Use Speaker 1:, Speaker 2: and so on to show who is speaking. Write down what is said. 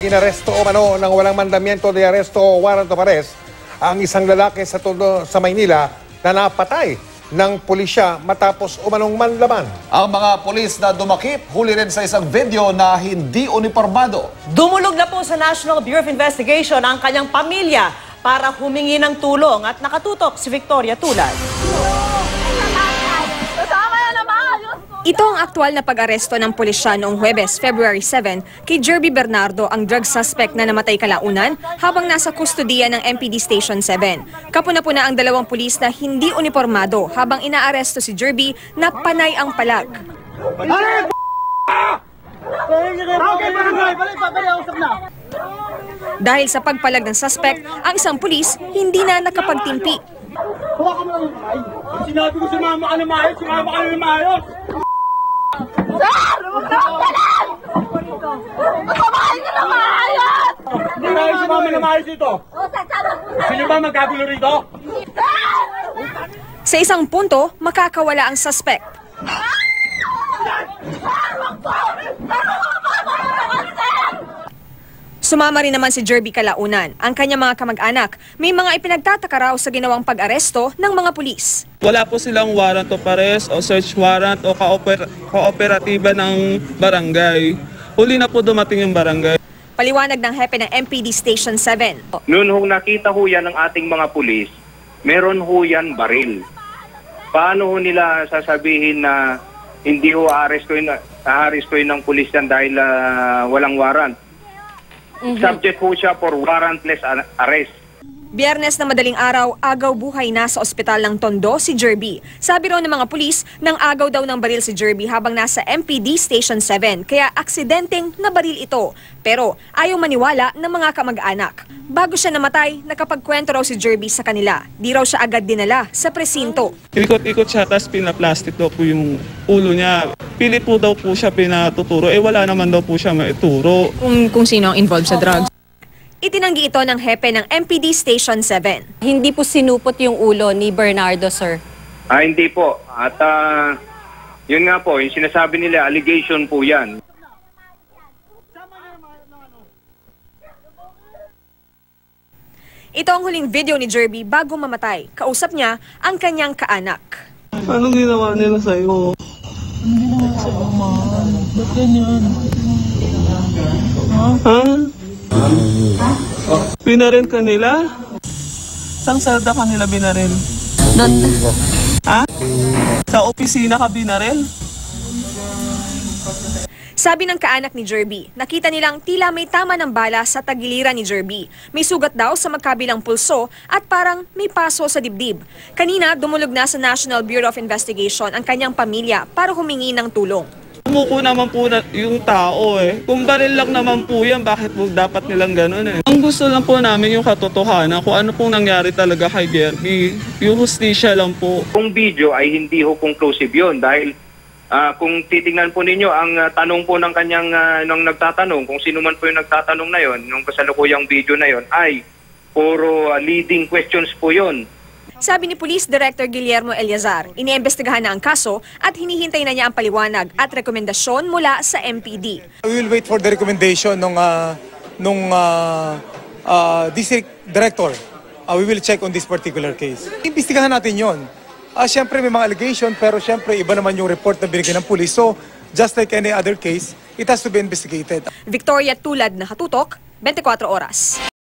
Speaker 1: Inaresto o mano ng walang mandamiento de aresto o warrant of arrest ang isang lalaki sa Maynila na napatay ng pulisya matapos umanong manlaman.
Speaker 2: Ang mga pulis na dumakip, huli rin sa isang video na hindi uniformado.
Speaker 3: Dumulog na po sa National Bureau of Investigation ang kanyang pamilya para humingi ng tulong at nakatutok si Victoria Tulad.
Speaker 4: Ito ang aktual na pag-aresto ng pulisya noong Huwebes, February 7, kay Jerby Bernardo, ang drug suspect na namatay kalaunan habang nasa kustodiya ng MPD Station 7. Kapuna-puna ang dalawang pulis na hindi uniformado habang inaaresto si Jerby na panay ang palag. Dahil sa pagpalag ng suspect, ang isang pulis hindi na nakapagtimpi.
Speaker 5: Sinabi ko sumama ka na maayos, sumama ka na maayos!
Speaker 6: Sir! Huwag na ang palag! Masamahin ka na maayos!
Speaker 5: Hindi tayo sumama na maayos dito! Sino ba magkagulo rito?
Speaker 4: Sa isang punto, makakawala ang suspect. Sumama rin naman si Jerby kalaunan. Ang kanyang mga kamag-anak, may mga ipinagtataka raw sa ginawang pag-aresto ng mga pulis.
Speaker 7: Wala po silang warrant of arrest o search warrant o kooperatiba ng barangay. Huli na po dumating yung barangay.
Speaker 4: Paliwanag ng hepe ng MPD Station 7.
Speaker 8: Noon ho nakita ho yan ng ating mga pulis, meron ho yan baril. Paano ho nila sasabihin na hindi ho aarestuin ng pulis yan dahil walang warrant? Subject po siya for warrantless arrest.
Speaker 4: Biyernes na madaling araw, agaw buhay na sa ospital ng Tondo si Jerby. Sabi raw ng mga pulis, nang agaw daw ng baril si Jerby habang nasa MPD Station 7, kaya aksidenteng nabaril ito. Pero ayaw maniwala ng mga kamag-anak. Bago siya namatay, nakapagkwento raw si Jerby sa kanila. Di raw siya agad dinala sa presinto.
Speaker 7: Ikot-ikot siya, tapos pinaplastic daw po yung ulo niya. Pilit po daw po siya pinatuturo. Wala naman daw po siya maituro.
Speaker 4: Kung sino ang involved sa drugs. Itinanggi ito ng hepe ng MPD Station 7.
Speaker 9: Hindi po sinupot yung ulo ni Bernardo, sir.
Speaker 8: Hindi po. At yun nga po, yung sinasabi nila, allegation po yan.
Speaker 4: Ito ang huling video ni Jerby bago mamatay. Kausap niya ang kanyang kaanak.
Speaker 7: Anong ginawa nila sa'yo?
Speaker 5: Anong ginawa sa'yo, ma? Ba't ganyan?
Speaker 7: Ha? Binaril ka nila? Saan selda ka nila binaril? Ha? Sa opisina ka binaril?
Speaker 4: Sabi ng kaanak ni Jerby, nakita nilang tila may tama ng bala sa tagiliran ni Jerby. May sugat daw sa magkabilang pulso at parang may paso sa dibdib. Kanina, dumulog na sa National Bureau of Investigation ang kanyang pamilya para humingi ng tulong.
Speaker 7: Umuko naman po yung tao eh. Kung baril lang naman po yan, bakit po dapat nilang ganun eh? Ang gusto lang po namin yung katotohanan kung ano pong nangyari talaga kay Jerby. Yung hustisya lang po.
Speaker 8: Kung video ay hindi ho conclusive yun dahil kung titingnan po ninyo ang tanong po ng kanyang nang nagtatanong, kung sino man po yung nagtatanong na yon, nung kasalukuyang video na yon, ay puro leading questions po yon.
Speaker 4: Sabi ni Police Director Guillermo Eliazar, iniimbestigahan na ang kaso at hinihintay na niya ang paliwanag at rekomendasyon mula sa MPD.
Speaker 10: We will wait for the recommendation nung district director. We will check on this particular case. Imbestigahan natin yon. Siyempre may mga allegation pero siyempre iba naman yung report na binigay ng police. So just like any other case, it has to be investigated.
Speaker 4: Victoria Tulad, nakatutok, 24 oras.